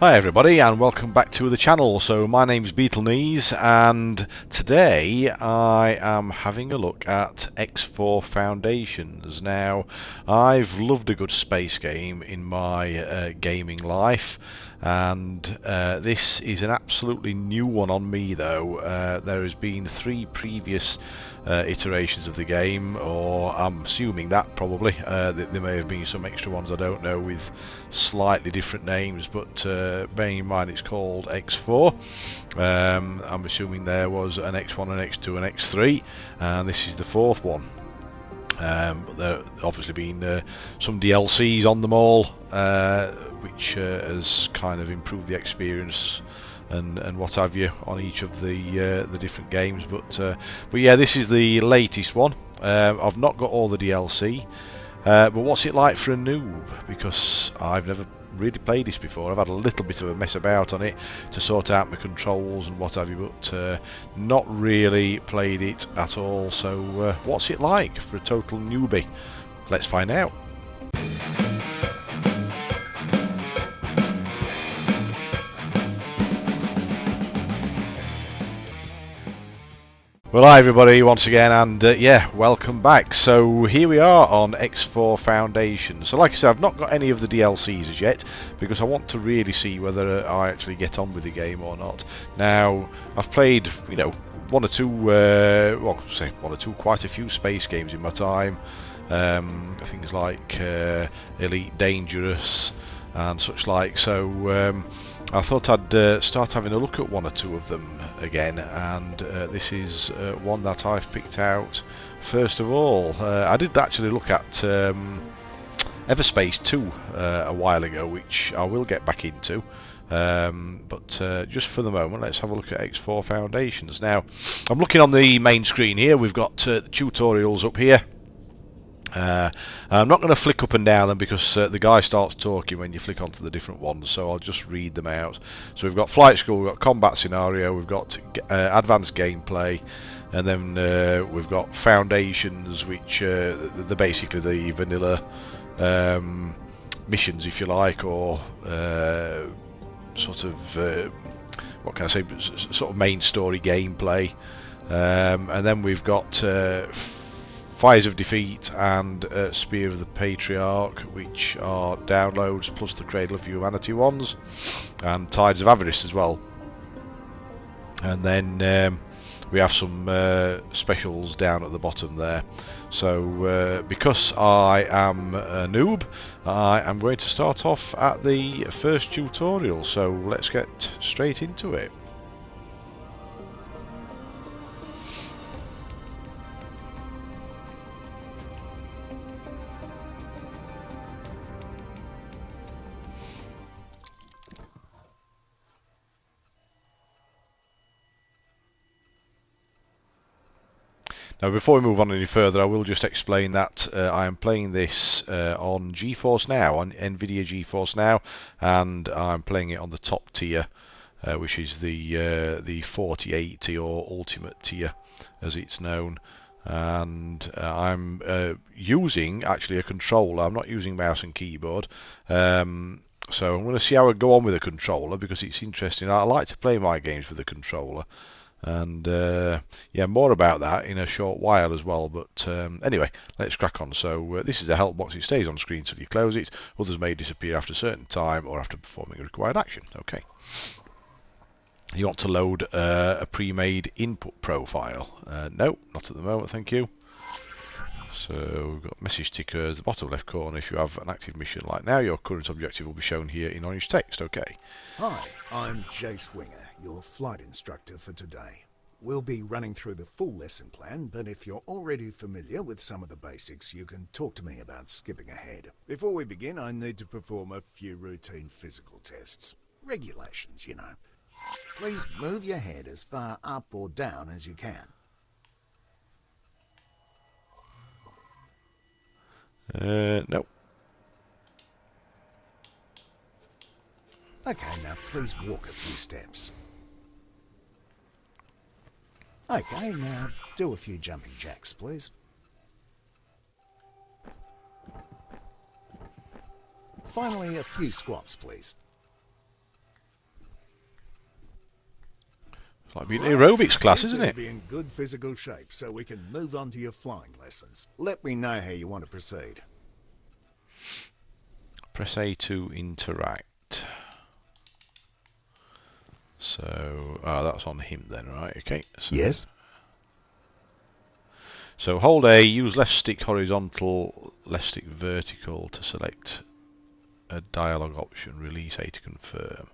Hi everybody and welcome back to the channel. So my name's Beetlenese and today I am having a look at X4 Foundations. Now I've loved a good space game in my gaming life, and this is an absolutely new one on me though. There has been 3 previous iterations of the game, or I'm assuming that probably there may have been some extra ones I don't know with slightly different names, but bearing in mind it's called X4, I'm assuming there was an X1, an X2 and X3, and this is the 4th one. But there have obviously been some DLCs on them all, which has kind of improved the experience and what have you on each of the different games. But yeah, this is the latest one. I've not got all the DLC, but what's it like for a noob? Because I've never really played this before. I've had a little bit of a mess about on it to sort out my controls and what have you, but not really played it at all. So what's it like for a total newbie? Let's find out. Well, hi everybody once again, and yeah, welcome back. So here we are on X4 Foundation. So like I said, I've not got any of the DLCs as yet because I want to really see whether I actually get on with the game or not. Now, I've played, you know, one or two, quite a few space games in my time. Things like Elite Dangerous and such like. So I thought I'd start having a look at one or two of them again, and this is one that I've picked out first of all. I did actually look at Everspace 2 a while ago, which I will get back into, but just for the moment let's have a look at X4 Foundations. Now I'm looking on the main screen here. We've got the tutorials up here. I'm not going to flick up and down them because the guy starts talking when you flick onto the different ones, so I'll just read them out. So we've got Flight School, we've got Combat Scenario, we've got Advanced Gameplay, and then we've got Foundations, which they're basically the vanilla missions, if you like, or sort of, what can I say, sort of main story gameplay. And then we've got Fires of Defeat and Spear of the Patriarch, which are downloads, plus the Cradle of Humanity ones, and Tides of Avarice as well. And then we have some specials down at the bottom there. So because I am a noob, I am going to start off at the first tutorial, so let's get straight into it. Now before we move on any further, I will just explain that I am playing this on Geforce Now, on Nvidia Geforce Now, and I'm playing it on the top tier, which is the 4080 or Ultimate tier as it's known. And I'm using actually a controller. I'm not using mouse and keyboard. So I'm going to see how I go on with a controller because it's interesting. I like to play my games with a controller. And yeah, more about that in a short while as well. But anyway, let's crack on. So this is a help box. It stays on screen until you close it. Others may disappear after a certain time or after performing a required action. Okay. You want to load a pre-made input profile? No, not at the moment, thank you. So we've got message tickers, the bottom left corner. If you have an active mission like now, your current objective will be shown here in orange text. Okay. Hi, I'm Jace Winger, your flight instructor for today. We'll be running through the full lesson plan, but if you're already familiar with some of the basics, you can talk to me about skipping ahead. Before we begin, I need to perform a few routine physical tests. Regulations, you know. Please move your head as far up or down as you can. No. Okay, now please walk a few steps. Okay, now do a few jumping jacks, please. Finally, a few squats, please. It's like being aerobics class, isn't it? Be in good physical shape, so we can move on to your flying lessons. Let me know how you want to proceed. Press A to interact. So, that's on him then, right? Okay. So, Yes. So hold A, use left stick horizontal, left stick vertical to select a dialog option. Release A to confirm.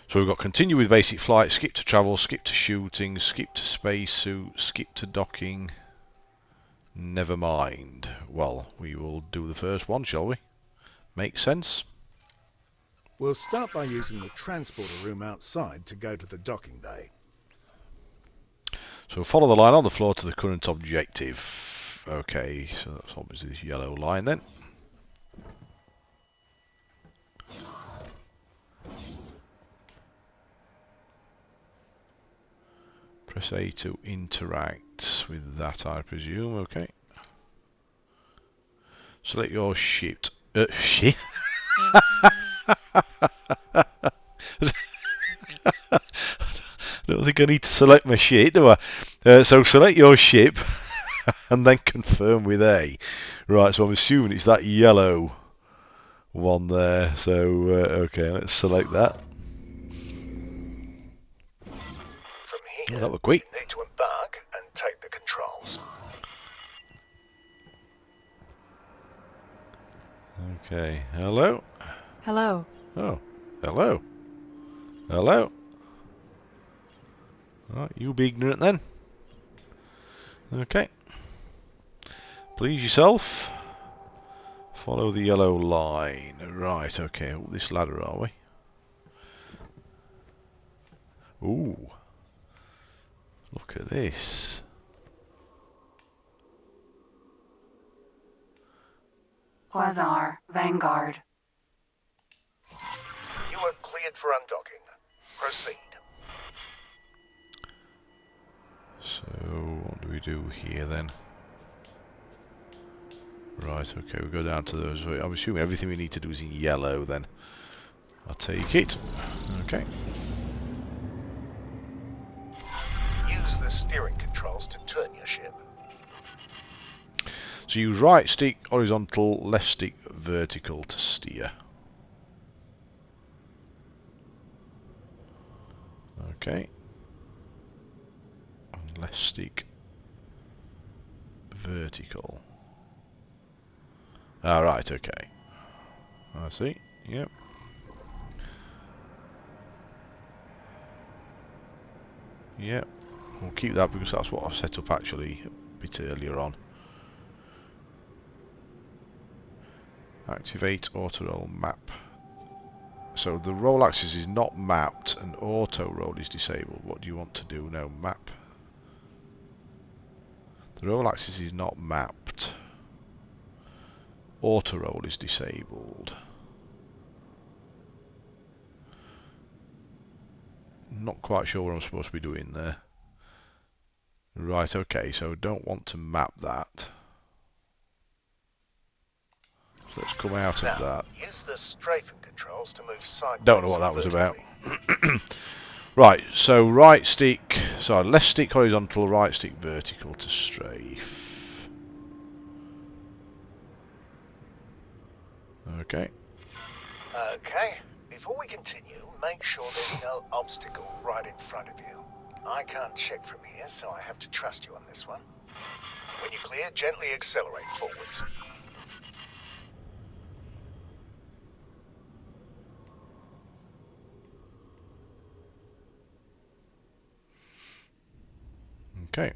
So we've got continue with basic flight, skip to travel, skip to shooting, skip to spacesuit, skip to docking. Never mind. Well, we will do the first one, shall we? Makes sense. We'll start by using the transporter room outside to go to the docking bay. So follow the line on the floor to the current objective. Okay, so that's obviously this yellow line then. Press A to interact with that, I presume. Okay. Select your ship. Ship? I don't think I need to select my ship, do I? So select your ship and then confirm with A. Right, so I'm assuming it's that yellow one there. So, okay, let's select that. From here, That was quick. you need to embark and take the controls. Okay, hello? Hello. Oh, hello. Hello. Right, you be ignorant then. Okay. Please yourself. Follow the yellow line. Right, okay. Up this ladder, are we? Ooh. Look at this. Quasar, Vanguard. You are cleared for undocking. Proceed. So, what do we do here then? Right, okay, we go down to those. I'm assuming everything we need to do is in yellow then. I'll take it. Okay. Use the steering controls to turn your ship. So use right stick horizontal, left stick vertical to steer. Okay. And left stick vertical. Ah, right, okay. I see. Yep. Yep. We'll keep that because that's what I set up actually a bit earlier on. Activate auto roll map. So the roll axis is not mapped and auto roll is disabled. What do you want to do now? Map. The roll axis is not mapped. Auto roll is disabled. Not quite sure what I'm supposed to be doing there. Right, okay, so don't want to map that. So let's come out of that. Use the strafing controls to move sideways. Don't know what that was about. Right, so right stick, sorry, left stick horizontal, right stick vertical to strafe. Okay. Okay, before we continue, make sure there's no obstacle right in front of you. I can't check from here, so I have to trust you on this one. When you're clear, gently accelerate forwards. Okay.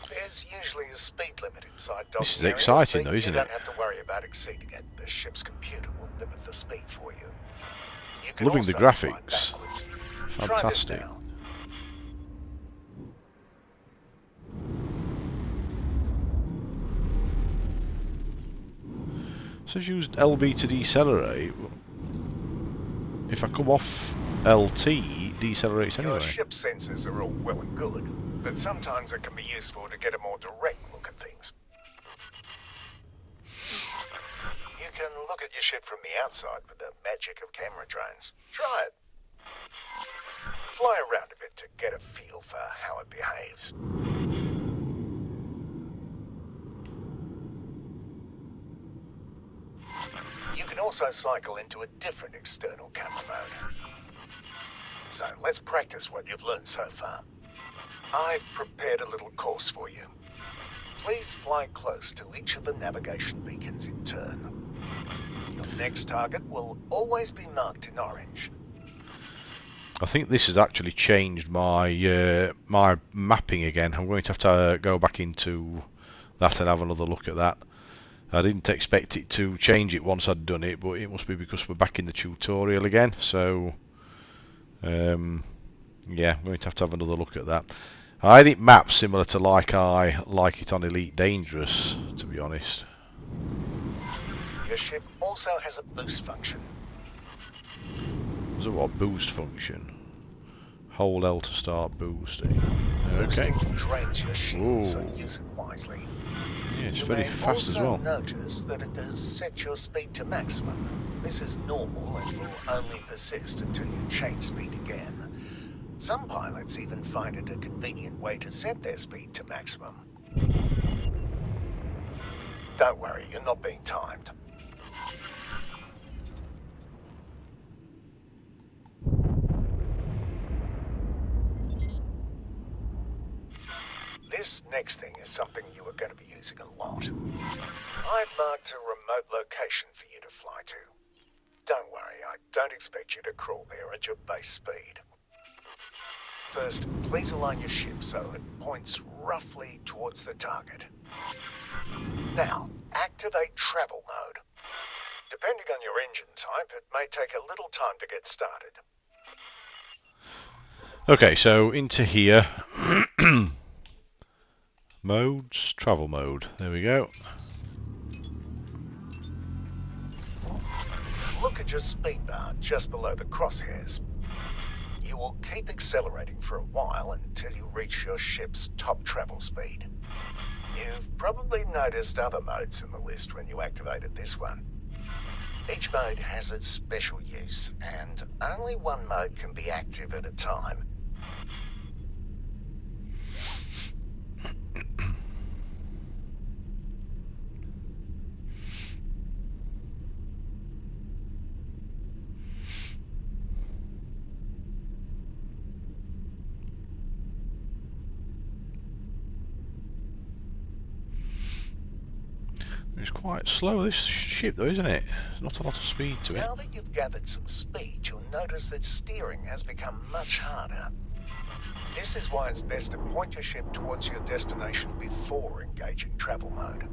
There's usually a speed limit inside docking This is areas, exciting but though, isn't you it? don't have to worry about exceeding it. The ship's computer will limit the speed for you. You can Loving the also fly graphics. backwards. Fantastic. Try this now. Says use LB to decelerate. If I come off LT, decelerates Your anyway. ship sensors are all well and good, but sometimes it can be useful to get a more direct look at things. You can look at your ship from the outside with the magic of camera drones. Try it. fly around a bit to get a feel for how it behaves. You can also cycle into a different external camera mode. So let's practice what you've learned so far. I've prepared a little course for you. Please fly close to each of the navigation beacons in turn. Your next target will always be marked in orange. I think this has actually changed my my mapping again. I'm going to have to go back into that and have another look at that. I didn't expect it to change it once I'd done it, but it must be because we're back in the tutorial again. So, yeah, I'm going to have another look at that. I had it mapped similar to like I like it on Elite Dangerous, to be honest. Your ship also has a boost function. There's a what boost function? Hold L to start boosting. Okay. Boosting drains your shield, so use it wisely. Yeah, it's You very may fast as also well. notice that it has set your speed to maximum. This is normal and will only persist until you change speed again. Some pilots even find it a convenient way to set their speed to maximum. Don't worry, you're not being timed. This next thing is something you are going to be using a lot. I've marked a remote location for you to fly to. Don't worry, I don't expect you to crawl there at your base speed. First, please align your ship so it points roughly towards the target. Now, activate travel mode. Depending on your engine type, it may take a little time to get started. Okay, so into here. Modes, travel mode. There we go. Look at your speed bar just below the crosshairs. You will keep accelerating for a while until you reach your ship's top travel speed. You've probably noticed other modes in the list when you activated this one. Each mode has its special use, and only one mode can be active at a time. It's quite slow, this ship though, isn't it? Not a lot of speed to it. Now that you've gathered some speed, you'll notice that steering has become much harder. This is why it's best to point your ship towards your destination before engaging travel mode.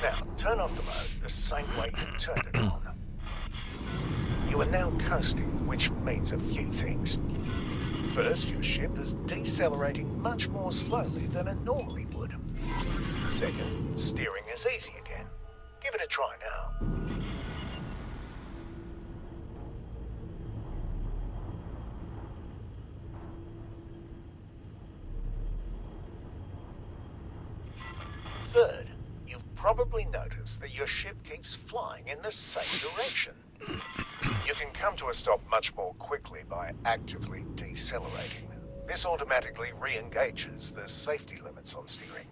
Now, turn off the mode the same way you turned it on. You are now coasting, which means a few things. First, your ship is decelerating much more slowly than it normally would. Second, steering is easy again. Give it a try now. Third, you've probably noticed that your ship keeps flying in the same direction. You can come to a stop much more quickly by actively decelerating. This automatically re-engages the safety limits on steering.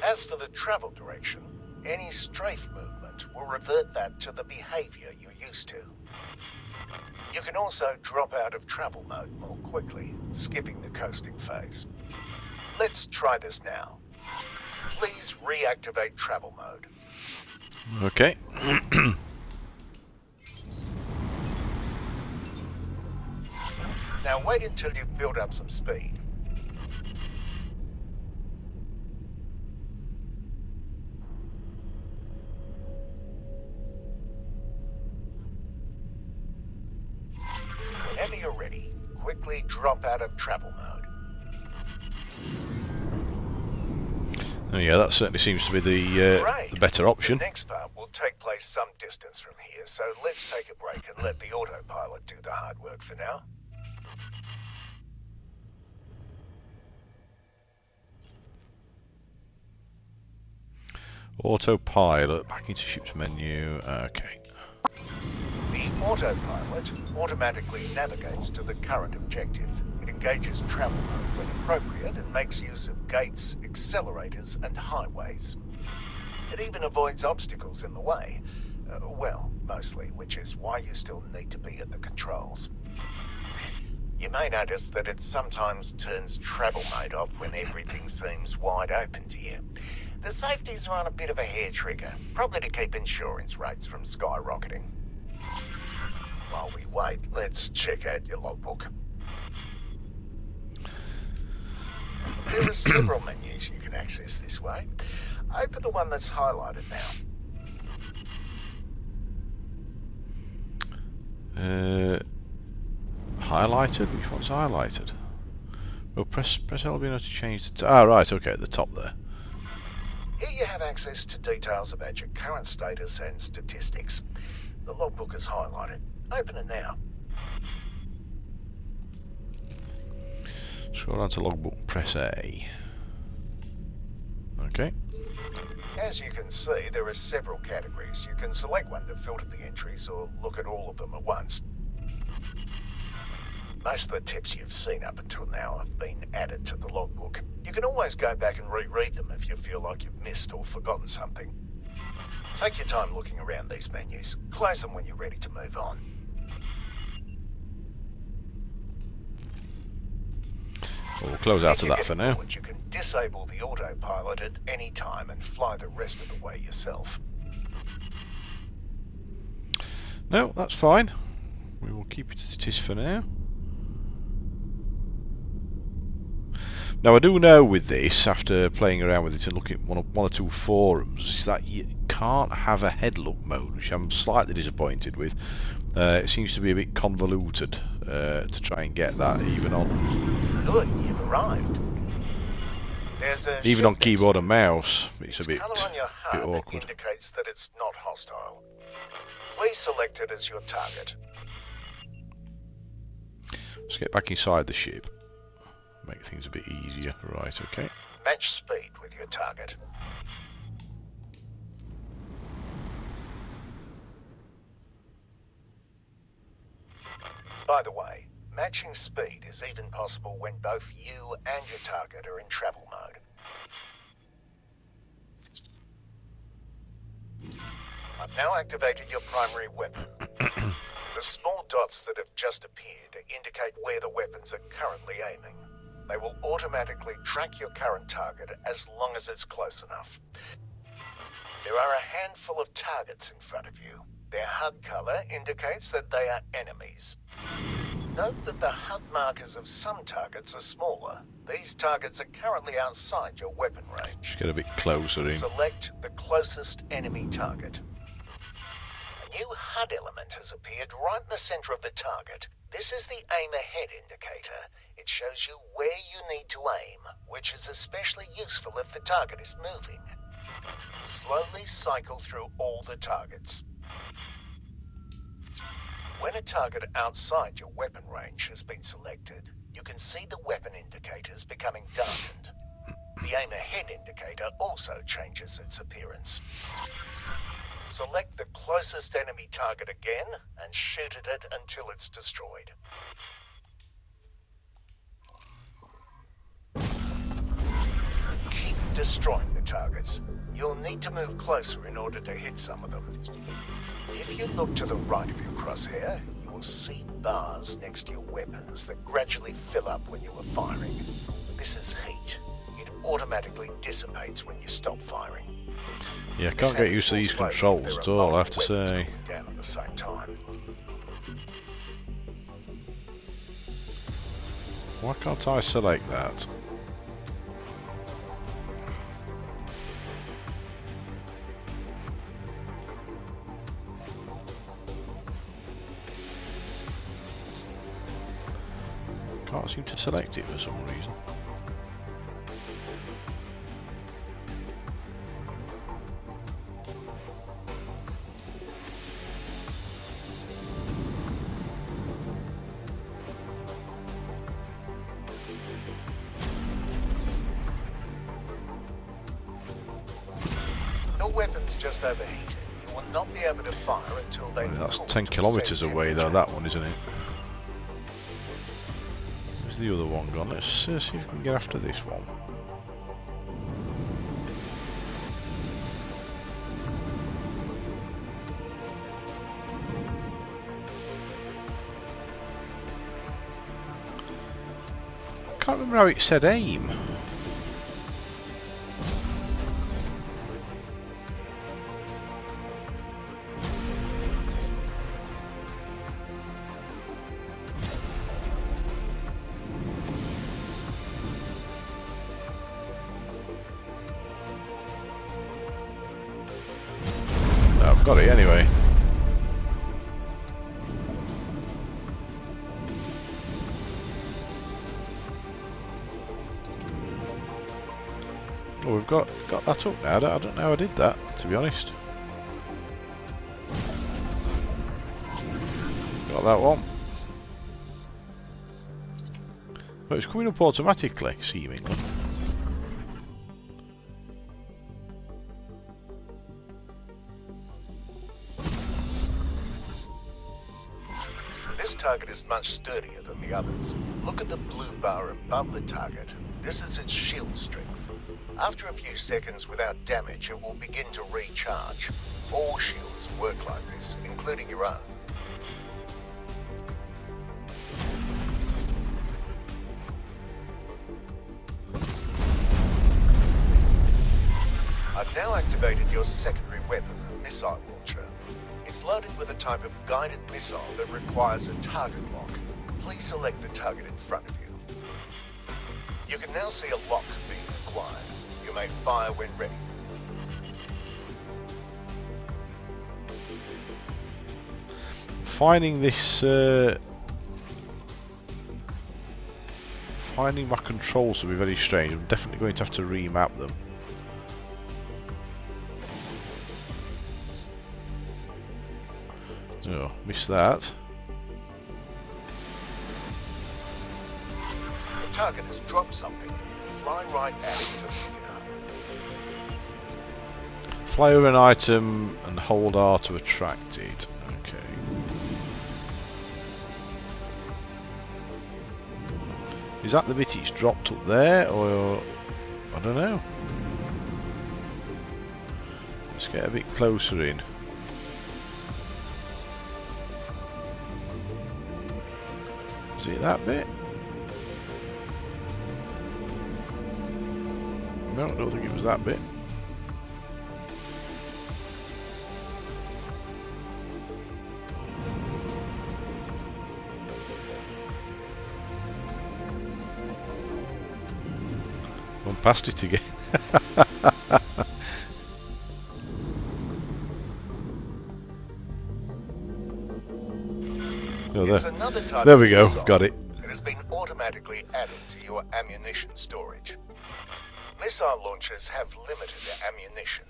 As for the travel direction, any strafe movement will revert that to the behavior you're used to. You can also drop out of travel mode more quickly, skipping the coasting phase. Let's try this now. Please reactivate travel mode. Okay. Now wait until you've built up some speed. Whenever you're ready, quickly drop out of travel mode. Oh yeah, that certainly seems to be the better option. The next part will take place some distance from here, so let's take a break and let the autopilot do the hard work for now. Autopilot, back into ship's menu. Okay. The Autopilot automatically navigates to the current objective. It engages travel mode when appropriate and makes use of gates, accelerators, and highways. It even avoids obstacles in the way. Well, mostly, which is why you still need to be at the controls. You may notice that it sometimes turns travel mode off when everything seems wide open to you. The safeties are on a bit of a hair trigger, probably to keep insurance rates from skyrocketing. While we wait, let's check out your logbook. There are several menus you can access this way. Open the one that's highlighted now. Highlighted? Which one's highlighted? Oh, press LB to change the... right, okay, at the top there. Here you have access to details about your current status and statistics. The logbook is highlighted. Open it now. Scroll down to logbook and press A. Okay. As you can see, there are several categories. You can select one to filter the entries or look at all of them at once. Most of the tips you've seen up until now have been added to the logbook. You can always go back and reread them if you feel like you've missed or forgotten something. Take your time looking around these menus. Close them when you're ready to move on. We'll close out of that for now. You can disable the autopilot at any time and fly the rest of the way yourself. No, that's fine. We will keep it as it is for now. Now I do know with this, after playing around with it and looking at one or two forums, is that you can't have a head-look mode, which I'm slightly disappointed with. It seems to be a bit convoluted to try and get that even on. Good, you've arrived. There's a even on keyboard and mouse, it's a bit colour on your HUD awkward. Indicates that it's not hostile. Please select it as your target. Let's get back inside the ship. Make things a bit easier. Right, okay. Match speed with your target. By the way, matching speed is even possible when both you and your target are in travel mode. I've now activated your primary weapon. The small dots that have just appeared indicate where the weapons are currently aiming. They will automatically track your current target as long as it's close enough. There are a handful of targets in front of you. Their HUD color indicates that they are enemies. Note that the HUD markers of some targets are smaller. These targets are currently outside your weapon range. Just get a bit closer in. Select the closest enemy target. A new HUD element has appeared right in the center of the target. This is the aim ahead indicator. It shows you where you need to aim, which is especially useful if the target is moving. Slowly cycle through all the targets. When a target outside your weapon range has been selected, you can see the weapon indicators becoming darkened. The aim ahead indicator also changes its appearance. Select the closest enemy target again and shoot at it until it's destroyed. Keep destroying the targets. You'll need to move closer in order to hit some of them. If you look to the right of your crosshair, you will see bars next to your weapons that gradually fill up when you are firing. This is heat. It automatically dissipates when you stop firing. Yeah, I can't get used to these controls at all, I have to say. Down at the same time. Why can't I select that? Can't seem to select it for some reason. Your weapon's just overheated. You will will not be able to fire until they've That's cooled 10 to a kilometres safe away though, temperature. that one, isn't it? Where's the other one gone? Let's see if we can get after this one. I can't remember how it said aim. I've got it anyway. Oh, we've got that up now. I don't know how I did that, to be honest. Got that one. But it's coming up automatically, seemingly. This target is much sturdier than the others. Look at the blue bar above the target. This is its shield strength. After a few seconds without damage, it will begin to recharge. All shields work like this, including your own. I've now activated your secondary weapon, missile launcher. It's loaded with a type of guided missile that requires a target lock. Please select the target in front of you. You can now see a lock being acquired. You may fire when ready. Finding this, finding my controls to be very strange. I'm definitely going to have to remap them. Oh, missed that. The target has dropped something. Fly right at it to pick it up. Fly over an item and hold R to attract it. Okay. Is that the bit it's dropped up there, or I don't know. Let's get a bit closer in. Is it that bit? No, I don't think it was that bit. Gone past it again. Oh, It's another type there of we go, missile. got it. It has been automatically added to your ammunition storage. Missile launchers have limited ammunition.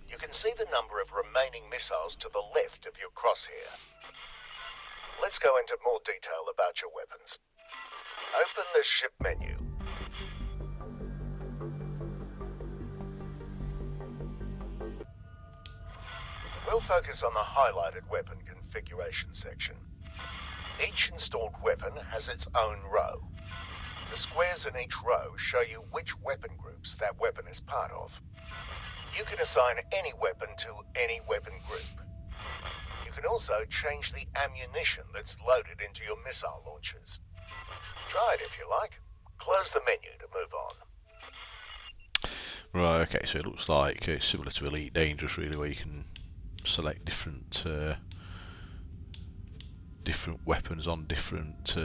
You can see the number of remaining missiles to the left of your crosshair. Let's go into more detail about your weapons. Open the ship menu. We'll focus on the highlighted weapon configuration section. Each installed weapon has its own row. The squares in each row show you which weapon groups that weapon is part of. You can assign any weapon to any weapon group. You can also change the ammunition that's loaded into your missile launchers. Try it if you like. Close the menu to move on. Right, okay, so it looks like it's similar to Elite Dangerous really, where you can select different different weapons on different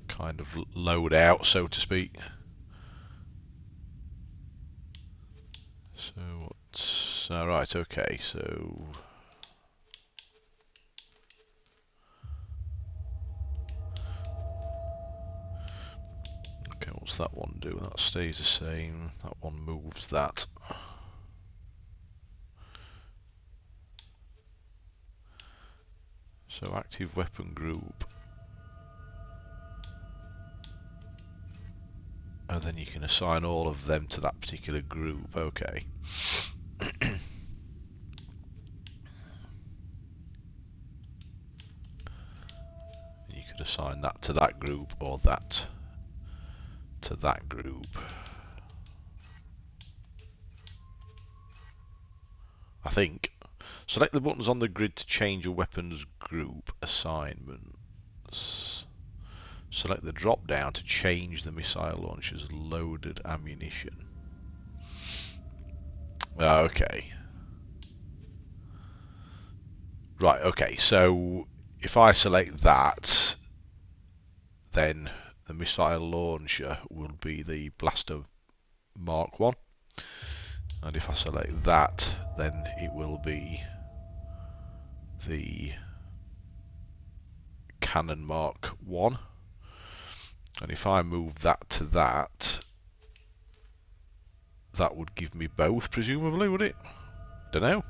kind of loadout, so to speak. So what's right? Okay, so okay, what's that one do? That stays the same. That one moves that. So active weapon group. And then you can assign all of them to that particular group. Okay. assign that to that group or that to that group. I think. Select the buttons on the grid to change your weapons group assignments. Select the drop down to change the missile launcher's loaded ammunition. Okay. Right, okay, so if I select that, then the missile launcher will be the Blaster Mark 1. And if I select that, then it will be the Cannon Mark 1. And if I move that to that, that would give me both, presumably, would it? Don't know.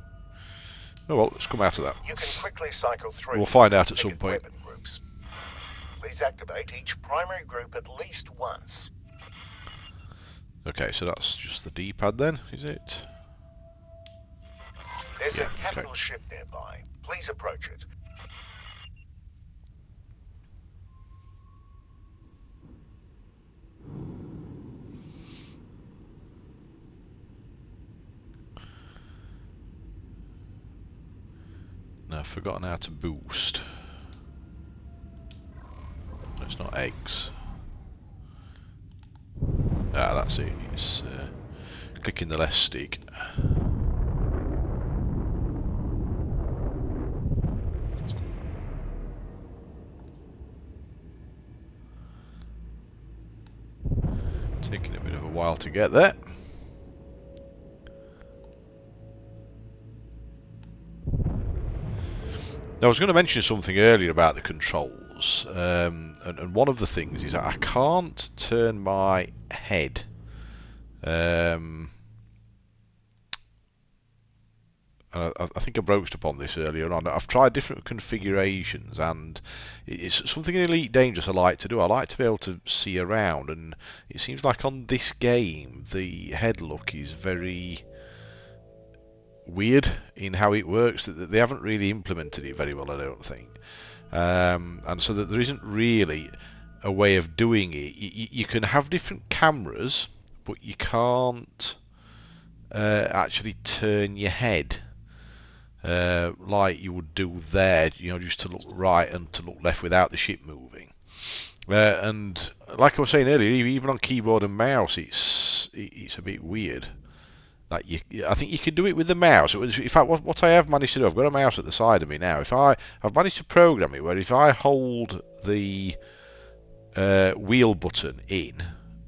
Oh well, let's come out of that. You can quickly cycle through. We'll find out at some point. Weapon groups. Please activate each primary group at least once. Okay, so that's just the D-pad then, is it? There's a capital ship nearby. Please approach it. Now, I've forgotten how to boost. It's not eggs. Ah, that's it. It's clicking the left stick. Taking a bit of a while to get there. Now, I was going to mention something earlier about the controls, and one of the things is that I can't turn my head. I think I broached upon this earlier on. I've tried different configurations, and it's something in Elite Dangerous I like to do. I like to be able to see around, and it seems like on this game the head look is very weird in how it works. That they haven't really implemented it very well, I don't think. And so that there isn't really a way of doing it. You can have different cameras, but you can't actually turn your head like you would do there, you know, just to look right and to look left without the ship moving. And like I was saying earlier, even on keyboard and mouse, it's a bit weird. Like I think you can do it with the mouse. In fact, what I have managed to do, I've got a mouse at the side of me now. I've managed to program it where if I hold the wheel button in,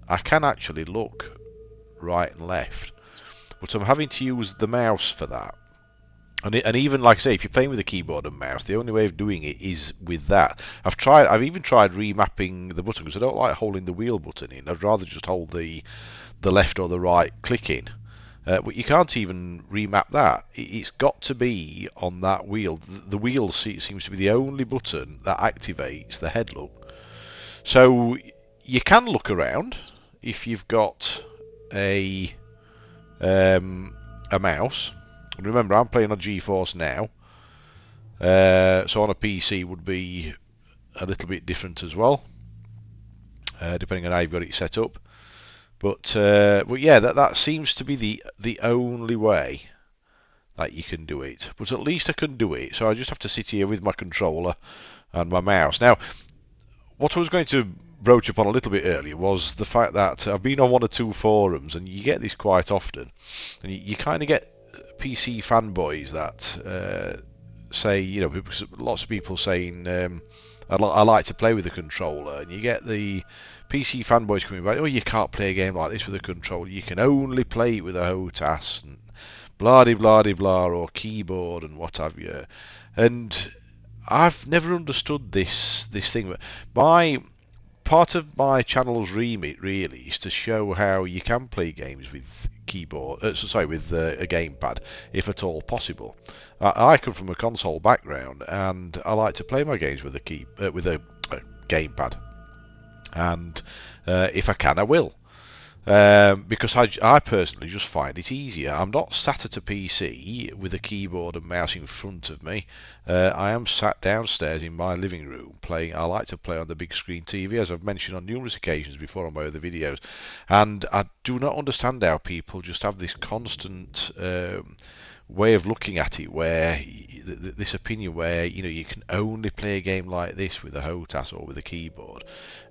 I can actually look right and left. But I'm having to use the mouse for that. And even like I say, if you're playing with a keyboard and mouse, the only way of doing it is with that. I've even tried remapping the button because I don't like holding the wheel button in. I'd rather just hold the left or the right click in. But you can't even remap that. It's got to be on that wheel. The wheel seems to be the only button that activates the head look. So you can look around if you've got a mouse. And remember, I'm playing on Geforce Now. So on a PC would be a little bit different as well, depending on how you've got it set up. But yeah, that seems to be the only way that you can do it. But at least I can do it. So I just have to sit here with my controller and my mouse. Now, what I was going to broach upon a little bit earlier was the fact that I've been on one or two forums, and you get this quite often, and you kind of get PC fanboys that say, you know, lots of people saying I like to play with a controller, and you get the PC fanboys coming back, oh, you can't play a game like this with a controller, you can only play it with a HOTAS, and blah-de-blah-de-blah, or keyboard and what have you. And I've never understood this thing. Part of my channel's remit really is to show how you can play games with keyboard, with a gamepad, if at all possible. I come from a console background, and I like to play my games with a gamepad, and if I can, I will. Because I personally just find it easier. I'm not sat at a PC with a keyboard and mouse in front of me. I am sat downstairs in my living room playing. I like to play on the big screen TV, as I've mentioned on numerous occasions before on my other videos. And I do not understand how people just have this constant way of looking at it, where this opinion where you can only play a game like this with a HOTAS or with a keyboard,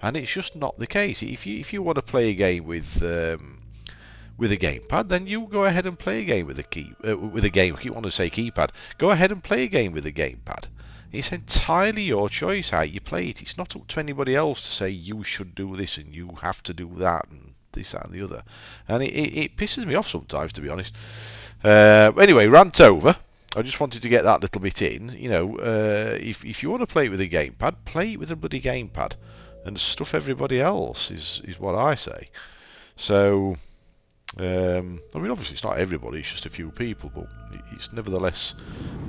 and it's just not the case. If you want to play a game with a gamepad, then you go ahead and play a game with a game. I keep wanting to say keypad. Go ahead and play a game with a gamepad. It's entirely your choice how you play it. It's not up to anybody else to say you should do this and you have to do that and this, that, and the other. And it pisses me off sometimes, to be honest. Anyway, rant over. I just wanted to get that little bit in. If you want to play it with a gamepad, play it with a bloody gamepad, and stuff everybody else is what I say. So, I mean, obviously it's not everybody; it's just a few people, but it's nevertheless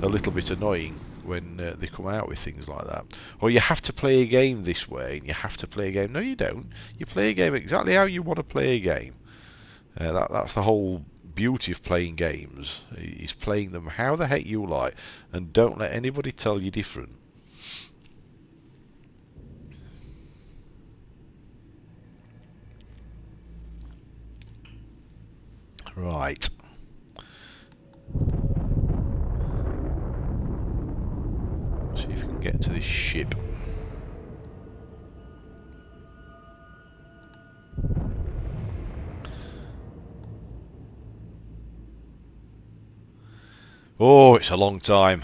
a little bit annoying when they come out with things like that. Or you have to play a game this way, and you have to play a game. No, you don't. You play a game exactly how you want to play a game. That's the whole beauty of playing games, is playing them how the heck you like, and don't let anybody tell you different. Right. See if we can get to this ship. Oh, it's a long time.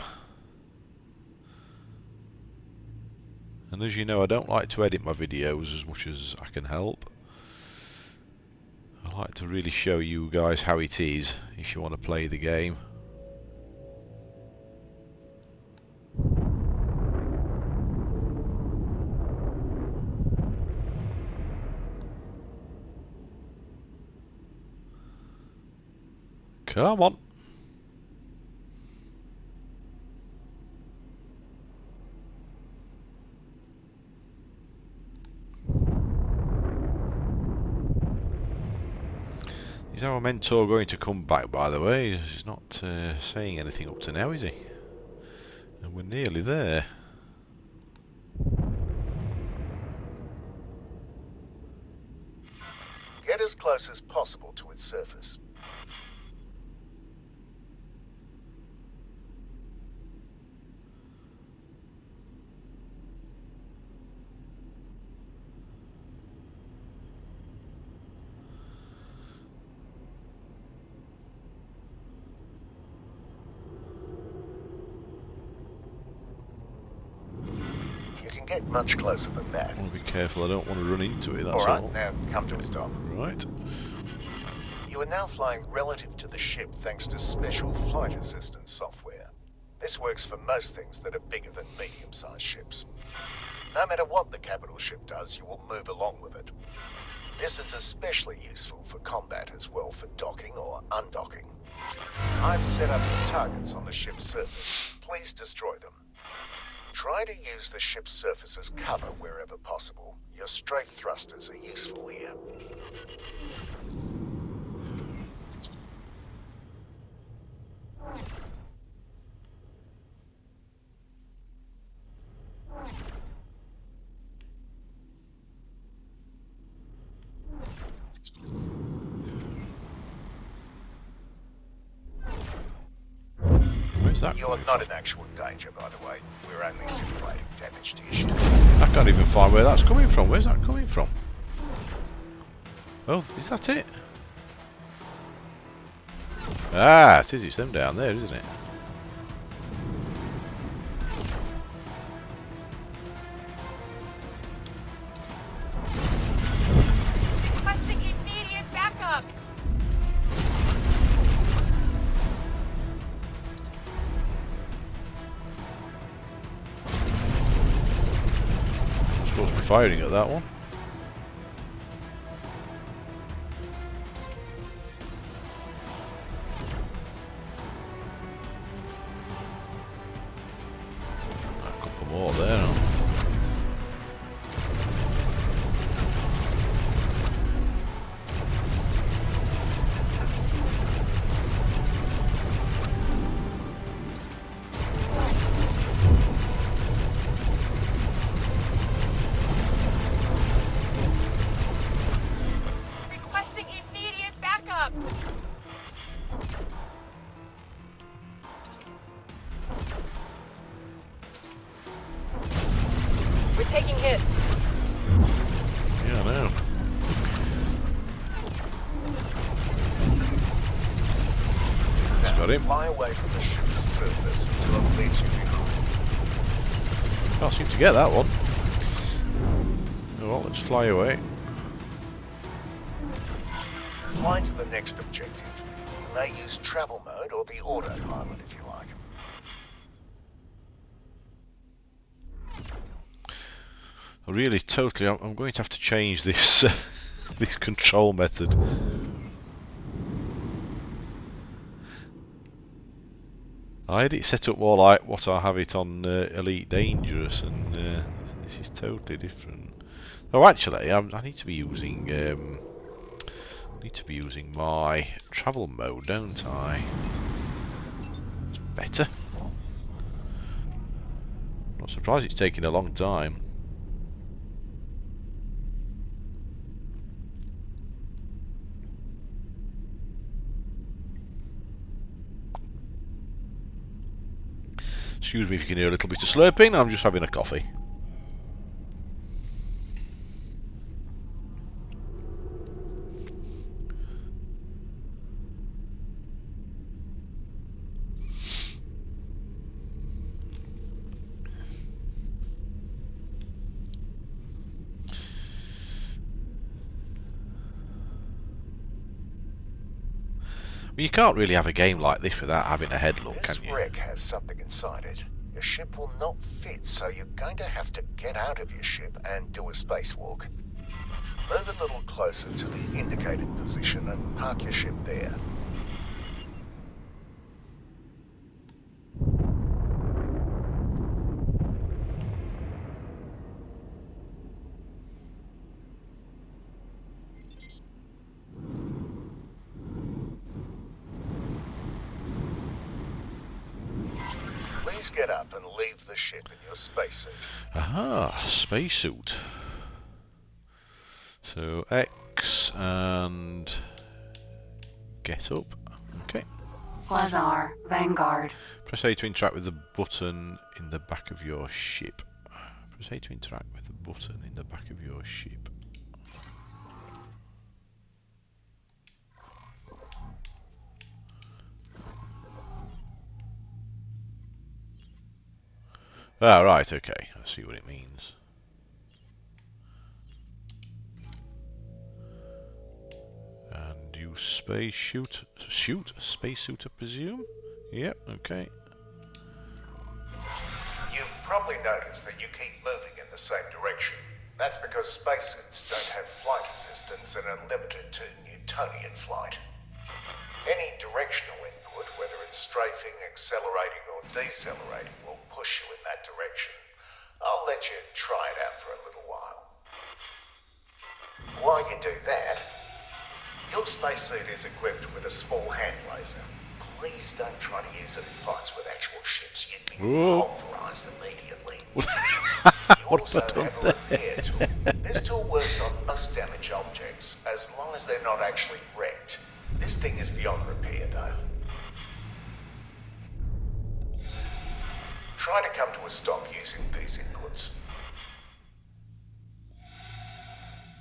And as you know, I don't like to edit my videos as much as I can help. I like to really show you guys how it is if you want to play the game. Come on. Is our mentor going to come back, by the way? He's not saying anything up to now, is he? And we're nearly there. Get as close as possible to its surface. Get much closer than that. I want to be careful, I don't want to run into it, that's all. Alright, now come to a stop. Right. You are now flying relative to the ship thanks to special flight assistance software. This works for most things that are bigger than medium-sized ships. No matter what the capital ship does, you will move along with it. This is especially useful for combat as well, for docking or undocking. I've set up some targets on the ship's surface. Please destroy them. Try to use the ship's surface as cover wherever possible. Your strafe thrusters are useful here. You're not in actual danger, by the way. We're only simulating damage to your ship. I can't even find where that's coming from. Where's that coming from? Oh, is that it? Ah, it is. It's them down there, isn't it? Requesting immediate backup. Supposed to be firing at that one. A couple more there. Huh? taking hits. Yeah, I know. Just got him. Fly away from the ship's surface until it leaves you behind. Can't seem to get that one. Oh, well, let's fly away. Fly to the next objective. You may use travel mode or the autopilot if you like. Really, totally, I'm going to have to change this this control method. I had it set up more like what I have it on Elite Dangerous, and this is totally different. Oh, actually, I need to be using my travel mode, don't I? It's better. Not surprised it's taking a long time. Excuse me if you can hear a little bit of slurping, I'm just having a coffee. You can't really have a game like this without having a head look, can you? This wreck has something inside it. Your ship will not fit, so you're going to have to get out of your ship and do a spacewalk. Move a little closer to the indicated position and park your ship there. Please get up and leave the ship in your spacesuit. Aha, spacesuit. So X and get up. Okay. Quasar, Vanguard. Press A to interact with the button in the back of your ship. Press A to interact with the button in the back of your ship. Ah, right, okay. I see what it means. And use spacesuit. Spacesuit, I presume? Yep, okay. You've probably noticed that you keep moving in the same direction. That's because spacesuits don't have flight assistance and are limited to Newtonian flight. Any directional input, whether it's strafing, accelerating or decelerating, will push you in that direction. I'll let you try it out for a little while. While you do that, your spacesuit is equipped with a small hand laser. Please don't try to use it in fights with actual ships. You'd be pulverized immediately. You also have a repair tool. This tool works on most damaged objects, as long as they're not actually wrecked. This thing is beyond repair, though. Try to come to a stop using these inputs.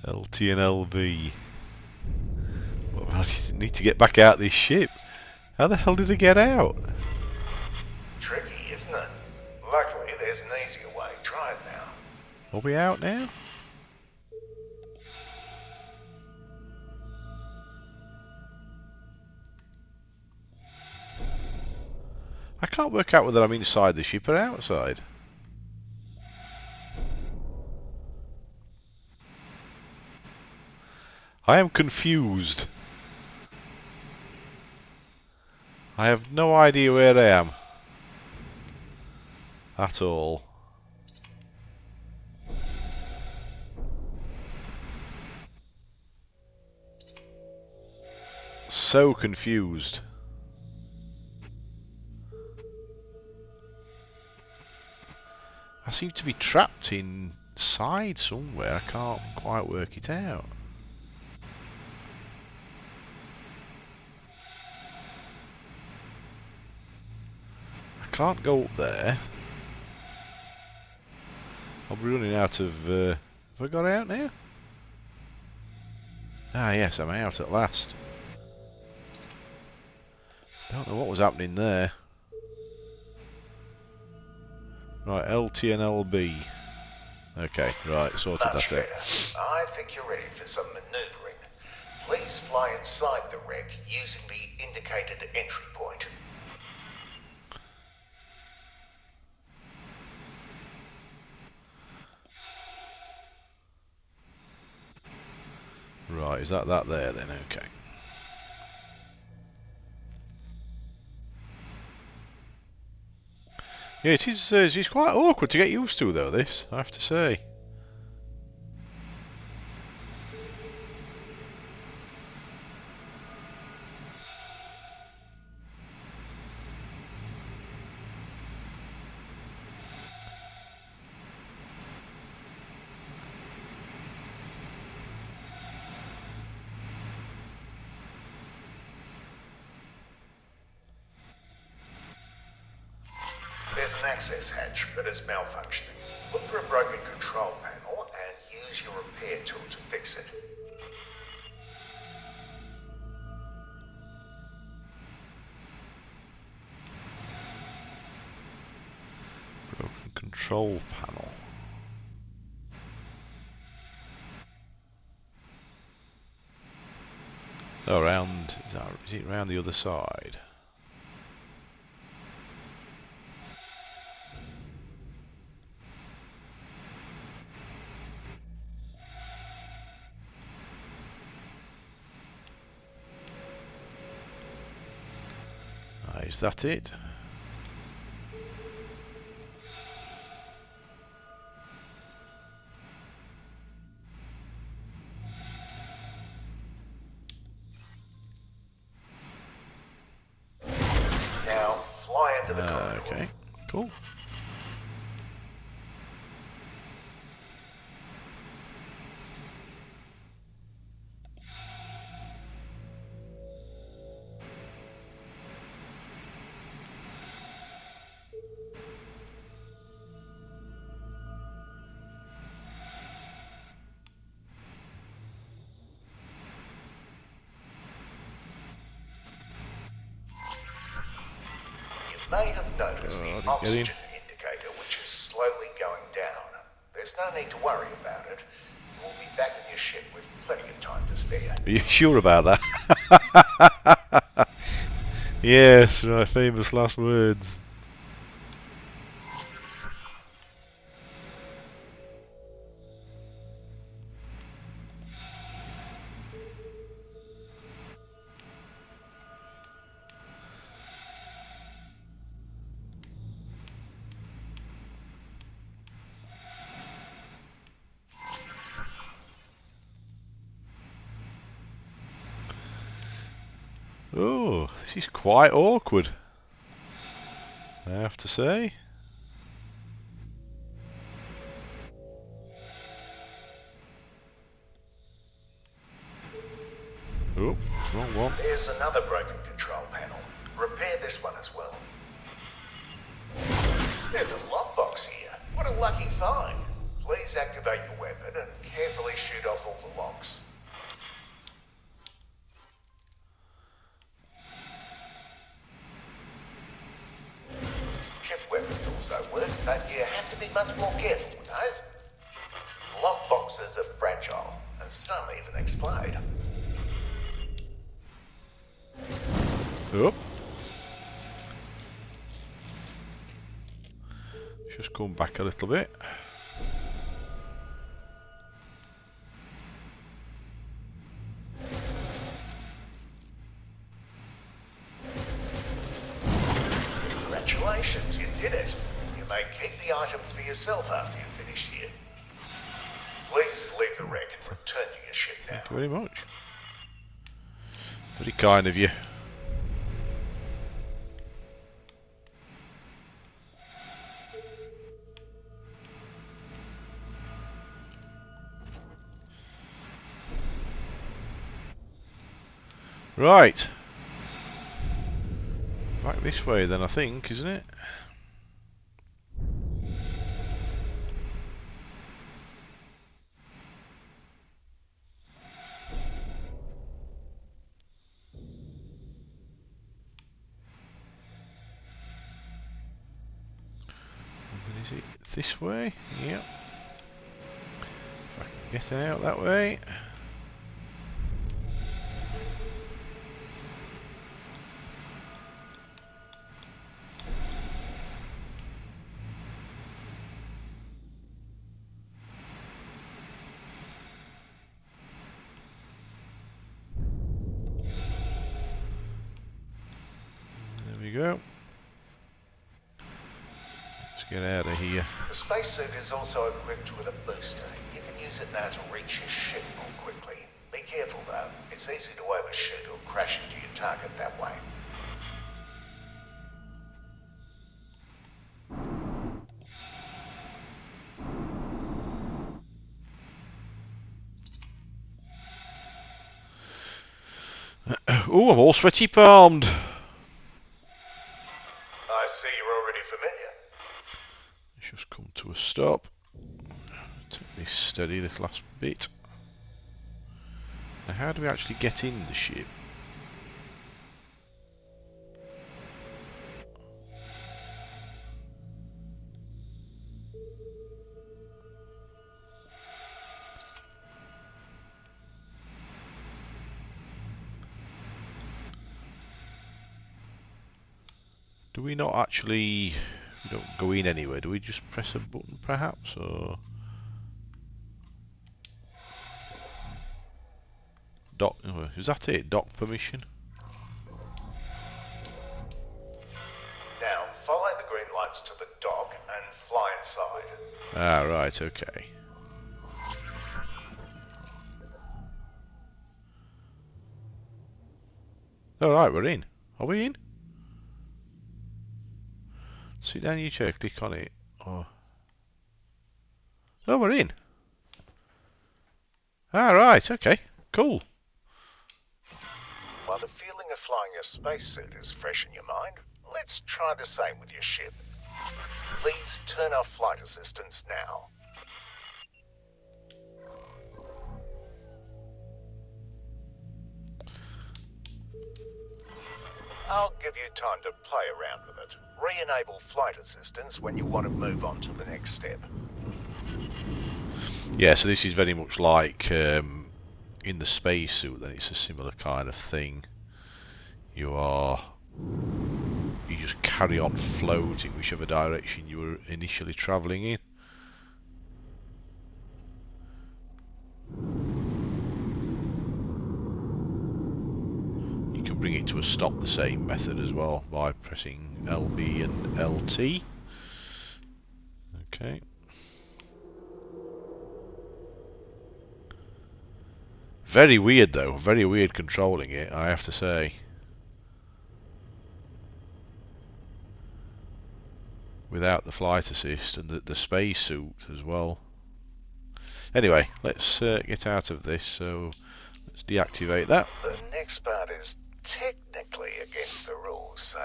LT and LV. Well, I need to get back out this ship. How the hell did I get out? Tricky, isn't it? Luckily, there's an easier way. Try it now. Are we out now? I can't work out whether I'm inside the ship or outside. I am confused. I have no idea where I am. At all. So confused. I seem to be trapped inside somewhere. I can't quite work it out. I can't go up there. I'll be running out of... have I got out now? Ah yes, I'm out at last. Don't know what was happening there. Right, LT and LB. Okay, right, sorted that Much out. better. I think you're ready for some manoeuvring. Please fly inside the wreck using the indicated entry point. Right, is that there then? Okay. Yeah, it's quite awkward to get used to though, this, I have to say. There's an access hatch, but it's malfunctioning. Look for a broken control panel and use your repair tool to fix it. Broken control panel. Oh, around... is it around the other side? Is that it? Now, fly into the corridor. Okay, cool. You may have noticed I the didn't get in. oxygen indicator, which is slowly going down. There's no need to worry about it. You'll be back in your ship with plenty of time to spare. Are you sure about that? Yes, right, famous last words. Oh, this is quite awkward, I have to say. Oh, wrong one. There's another broken control panel. Repair this one as well. There's a lockbox here. What a lucky find. Please activate your weapon and carefully shoot off all the locks. Ship weapons also work, but you have to be much more careful with those. Lockboxes are fragile, and some even explode. Oh. Just come back a little bit. Congratulations, you did it. You may keep the item for yourself after you're finished here. Please leave the wreck and return to your ship now. Thank you very much. Very kind of you. Right. Back this way then, I think, isn't it? Is it this way? Yep. If I can get out that way. There we go. Let's get out of here. The spacesuit is also equipped with a booster. You can use it now to reach your ship more quickly. Be careful though, it's easy to overshoot or crash into your target that way. Oh, I'm all sweaty palmed. I see you're already familiar. Let's just come to a stop. Take this steady, this last bit. Now, how do we actually get in the ship? Do we not actually... we don't go in anywhere, do we just press a button perhaps, or... dock... is that it? Dock permission? Now, follow the green lights to the dock and fly inside. Ah, right, okay. Alright, we're in. Are we in? Sit down in your chair, click on it. Oh, we're in. Ah, right, okay. Cool. While the feeling of flying a spacesuit is fresh in your mind, let's try the same with your ship. Please turn off flight assistance now. I'll give you time to play around with it. Re-enable flight assistance when you want to move on to the next step. Yeah, so this is very much like in the spacesuit, then it's a similar kind of thing. You just carry on floating whichever direction you were initially travelling in. You can bring it to a stop the same method as well by pressing LB and LT. Okay. Very weird though, very weird controlling it, I have to say. Without the flight assist and the spacesuit as well. Anyway, let's get out of this, so let's deactivate that. The next part is technically against the rules, so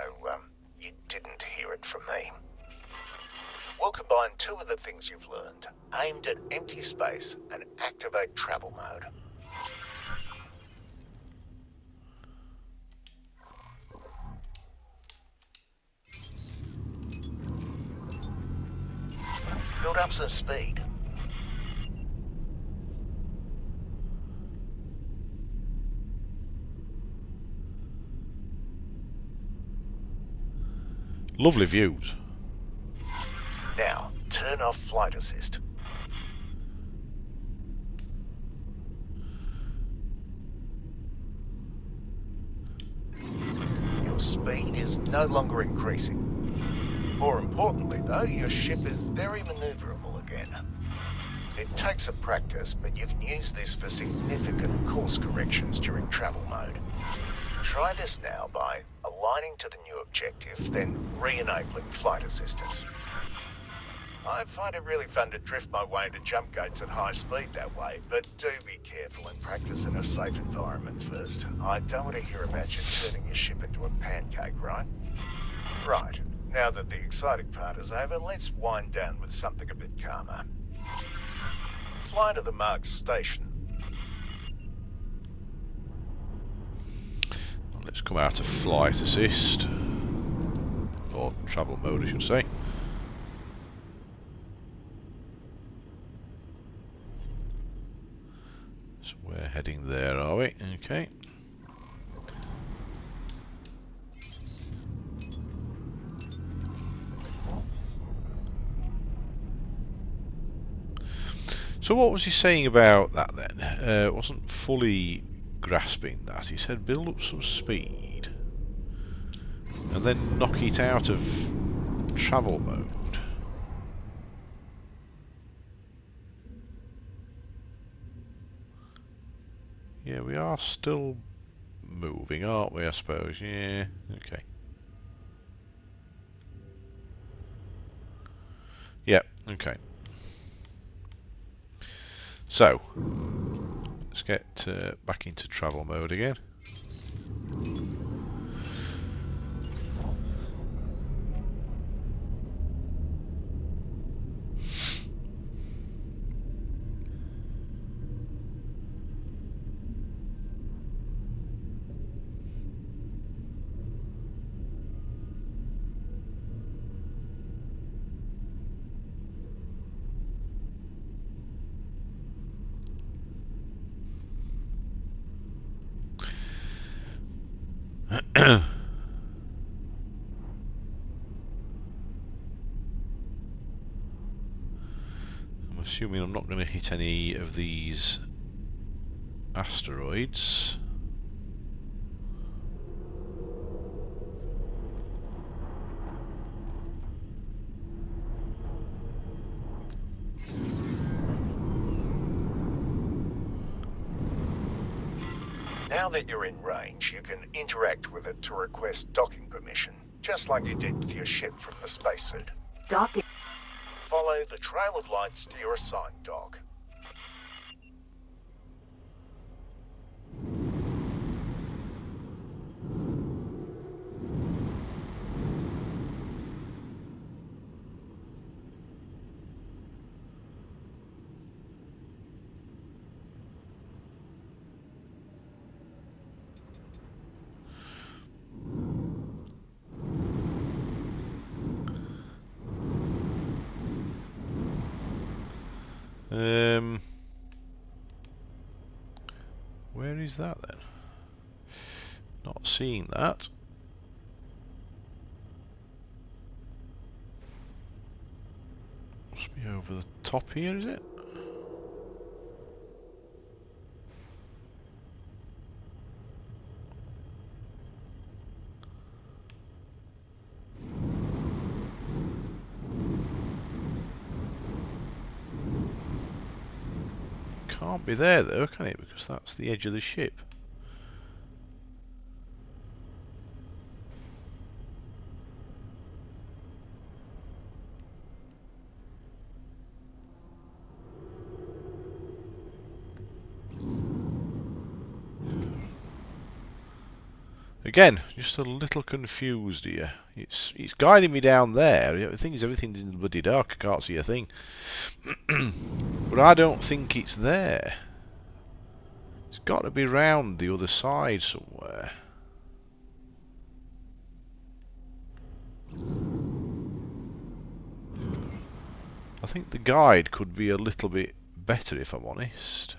you didn't hear it from me. We'll combine two of the things you've learned, aimed at empty space, and activate travel mode. Build up some speed. Lovely views. Now, turn off flight assist. Your speed is no longer increasing. More importantly, though, your ship is very maneuverable again. It takes some practice, but you can use this for significant course corrections during travel mode. Try this now by aligning to the new objective, then re-enabling flight assistance. I find it really fun to drift my way into jump gates at high speed that way, but do be careful and practice in a safe environment first. I don't want to hear about you turning your ship into a pancake, right? Right. Now that the exciting part is over, let's wind down with something a bit calmer. Fly to the marked station. Let's come out of flight assist, or travel mode I should say. There are we? Okay. So what was he saying about that then? Wasn't fully grasping that. He said build up some speed and then knock it out of travel mode. Yeah, we are still moving, aren't we, I suppose? Yeah, okay. Yeah, okay. So, let's get back into travel mode again. I'm assuming I'm not going to hit any of these asteroids. Now that you're in range, you can interact with it to request docking permission, just like you did with your ship from the spacesuit. Docking. Follow the trail of lights to your assigned dock. Where is that then? Not seeing that. Must be over the top here, is it? Can't be there though, can it? Because that's the edge of the ship. Again, just a little confused here. It's guiding me down there. The thing is, everything's in the bloody dark. I can't see a thing. But I don't think it's there. It's got to be round the other side somewhere. I think the guide could be a little bit better, if I'm honest.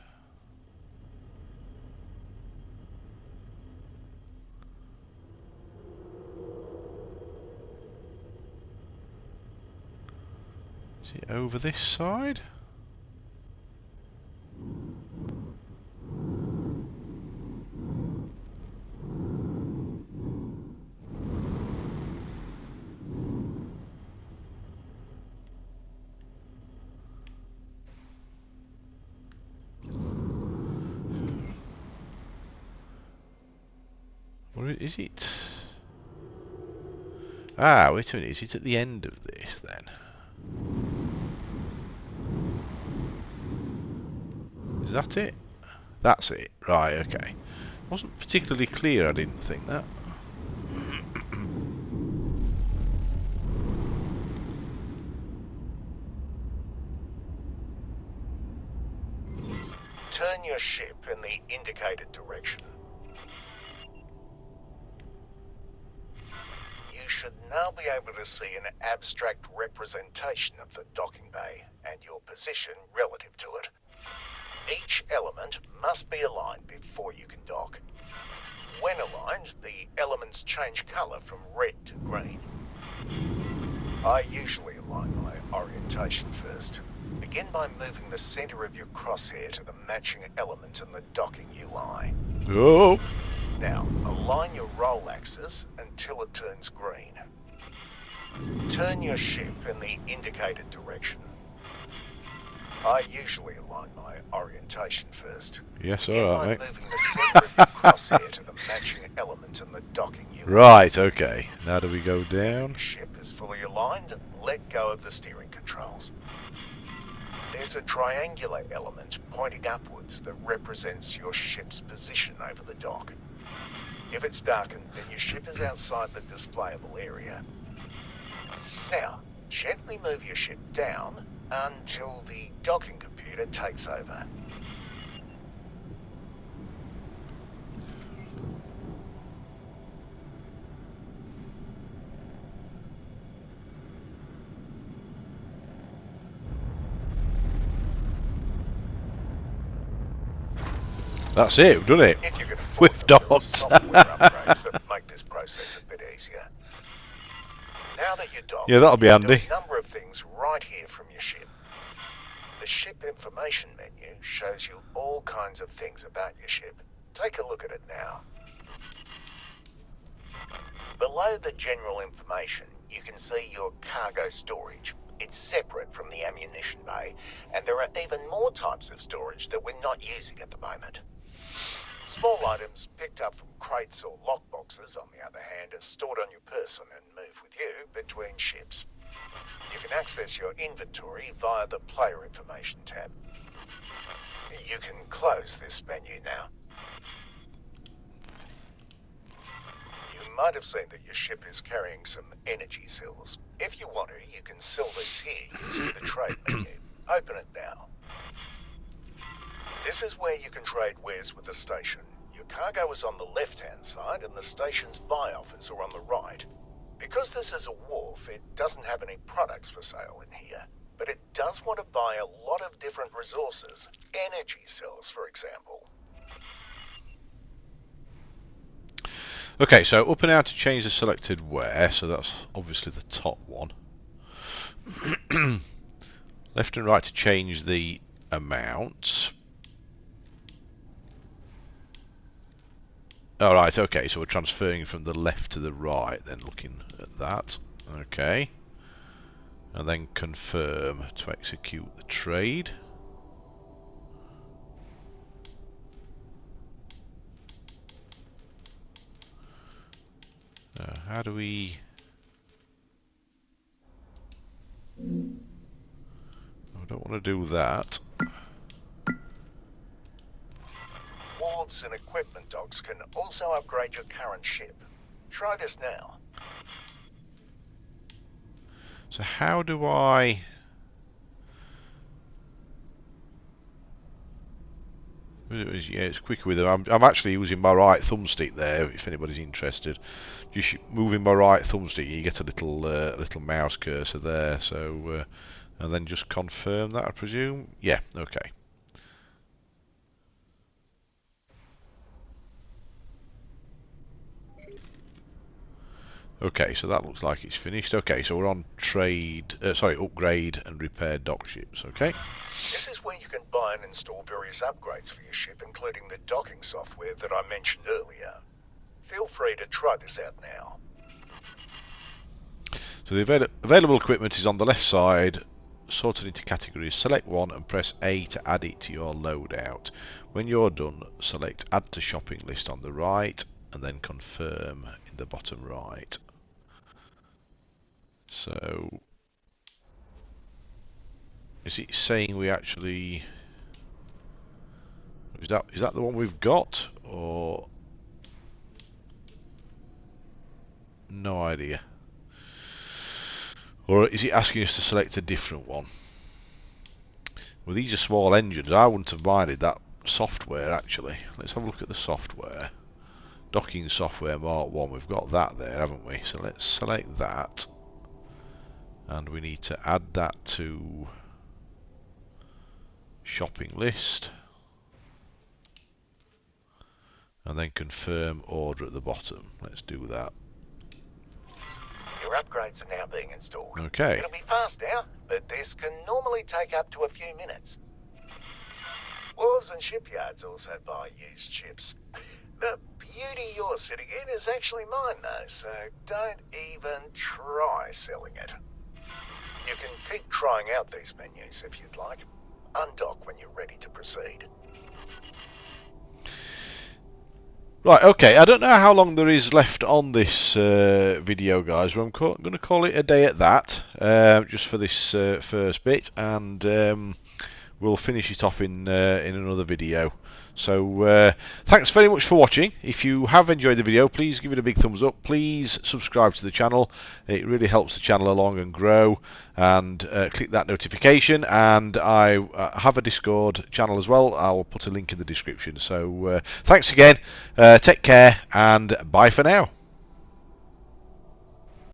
Is it over this side? Or is it? Ah, wait a minute. Is it at the end of this then? Is that it? That's it. Right, okay. Wasn't particularly clear, I didn't think that. Turn your ship in the indicated direction. You should now be able to see an abstract representation of the docking bay and your position relative to it. Each element must be aligned before you can dock. When aligned, the elements change colour from red to green. I usually align my orientation first. Begin by moving the centre of your crosshair to the matching element in the docking UI. Oh! Now, align your roll axis until it turns green. Turn your ship in the indicated direction. I usually align my orientation first. Yes, Begin alright, by mate. moving the centre of your crosshair to the matching element in the docking UI. Right, okay. Now do we go down? Your ship is fully aligned, let go of the steering controls. There's a triangular element pointing upwards that represents your ship's position over the dock. If it's darkened, then your ship is outside the displayable area. Now, gently move your ship down until the docking computer takes over. That's it, we've done it. If you can afford We've them, there are docked. software upgrades that make this process a bit easier. Now that you're docked, Yeah, that'll be you can handy. do a number of things right here from your ship. The ship information menu shows you all kinds of things about your ship. Take a look at it now. Below the general information, you can see your cargo storage. It's separate from the ammunition bay, and there are even more types of storage that we're not using at the moment. Small items picked up from crates or lockboxes, on the other hand, are stored on your person and move with you between ships. You can access your inventory via the Player Information tab. You can close this menu now. You might have seen that your ship is carrying some energy cells. If you want to, you can sell these here using the trade menu. Open it now. This is where you can trade wares with the station. Your cargo is on the left-hand side and the station's buy offers are on the right. Because this is a wharf, it doesn't have any products for sale in here. But it does want to buy a lot of different resources. Energy cells, for example. Okay, so up and out to change the selected ware, so that's obviously the top one. Left and right to change the amount. Alright, okay, so we're transferring from the left to the right, then looking at that. Okay. And then confirm to execute the trade. How do we... I don't want to do that. Wharves and equipment docks can also upgrade your current ship. Try this now. So how do I... Yeah, it's quicker with it. I'm actually using my right thumbstick there, if anybody's interested. Just moving my right thumbstick, you get a little mouse cursor there. So, and then just confirm that, I presume. Yeah, okay. Okay, so that looks like it's finished. Okay, so we're on upgrade and repair dock ships. Okay. This is where you can buy and install various upgrades for your ship, including the docking software that I mentioned earlier. Feel free to try this out now. So the available equipment is on the left side, sorted into categories. Select one and press A to add it to your loadout. When you're done, select Add to Shopping List on the right, and then confirm in the bottom right. So, is it saying we actually... Is that the one we've got, or... No idea. Or is it asking us to select a different one? Well, these are small engines. I wouldn't have minded that software, actually. Let's have a look at the software. Docking software Mark 1. We've got that there, haven't we? So let's select that. And we need to add that to shopping list. and then confirm order at the bottom. Let's do that. Your upgrades are now being installed. Okay. It'll be fast now, but this can normally take up to a few minutes. Wharves and shipyards also buy used ships. The beauty you're sitting in is actually mine though, so don't even try selling it. You can keep trying out these menus if you'd like. Undock when you're ready to proceed. Right, okay, I don't know how long there is left on this video, guys, but I'm going to call it a day at that, just for this first bit, and we'll finish it off in another video. So thanks very much for watching. If you have enjoyed the video, please give it a big thumbs up. Please subscribe to the channel. It really helps the channel along and grow. And click that notification. And I have a Discord channel as well. I'll put a link in the description. So thanks again. Take care and bye for now.